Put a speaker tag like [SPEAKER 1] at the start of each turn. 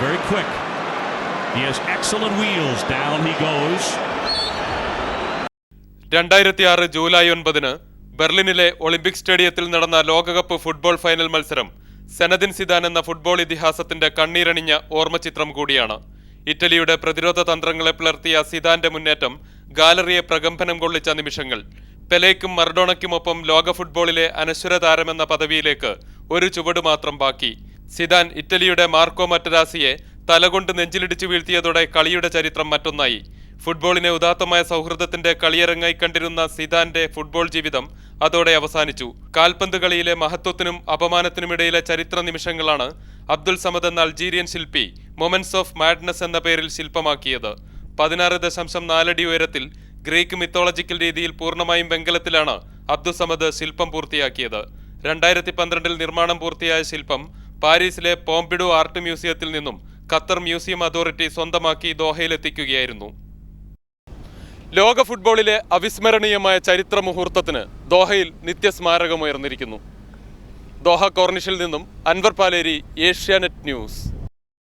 [SPEAKER 1] very quick. He has excellent wheels. Down he goes.
[SPEAKER 2] 2006 July 9 ബെർലിനിലെ olympic സ്റ്റേഡിയത്തിൽ നടന്ന ലോകകപ്പ് ഫുട്ബോൾ ഫൈനൽ മത്സരം സെനദിൻ സിദാൻ എന്ന ഫുട്ബോൾ ഇതിഹാസത്തിന്റെ കണ്ണീരണിഞ്ഞ ഓർമ്മചിത്രം കൂടിയാണ്. ഇറ്റലിയുടെ പ്രതിരോധ തന്ത്രങ്ങളെ പിളർത്തിയ സിദാന്റെ മുന്നേറ്റം ഗാലറിയെ പ്രകമ്പനം കൊള്ളിച്ച നിമിഷങ്ങൾ. പെലെയ്ക്കും മറഡോണയ്ക്കുമൊപ്പം ലോക ഫുട്ബോളിലെ അനശ്വര താരമെന്ന പദവിയിലേക്ക് ഒരു ചുവട് മാത്രം ബാക്കി. സിദാൻ ഇറ്റലിയുടെ മാർക്കോ മറ്റരാസിയെ തലകൊണ്ട് നെഞ്ചിലിടിച്ചു വീഴ്ത്തിയതോടെ കളിയുടെ ചരിത്രം മറ്റൊന്നായി. ഫുട്ബോളിനെ ഉദാത്തമായ സൗഹൃദത്തിന്റെ കളിയരങ്ങായി കണ്ടിരുന്ന സിദാന്റെ ഫുട്ബോൾ ജീവിതം അതോടെ അവസാനിച്ചു. കാൽപന്ത് കളിയിലെ മഹത്വത്തിനും അപമാനത്തിനുമിടയിലെ ചരിത്ര നിമിഷങ്ങളാണ് അബ്ദുൽ സമദ് എന്ന അൾജീരിയൻ ശില്പി മൊമെന്റ്സ് ഓഫ് മാഡ്നസ് എന്ന പേരിൽ ശില്പമാക്കിയത്. 16.4 അടി ഉയരത്തിൽ ഗ്രീക്ക് മിത്തോളജിക്കൽ രീതിയിൽ പൂർണ്ണമായും വെങ്കലത്തിലാണ് അബ്ദുൽ സമദ് ശില്പം പൂർത്തിയാക്കിയത്. 2012 നിർമ്മാണം പൂർത്തിയായ ശില്പം പാരീസിലെ പോംപിഡു ആർട്ട് മ്യൂസിയത്തിൽ നിന്നും ഖത്തർ മ്യൂസിയം അതോറിറ്റി സ്വന്തമാക്കി ദോഹയിലെത്തിക്കുകയായിരുന്നു. ലോക ഫുട്ബോളിലെ അവിസ്മരണീയമായ ചരിത്ര മുഹൂർത്തത്തിന് ദോഹയിൽ നിത്യസ്മാരകമുയർന്നിരിക്കുന്നു. ദോഹ കോർണിഷിൽ നിന്നും അൻവർ പാലേരി, ഏഷ്യാനെറ്റ് ന്യൂസ്.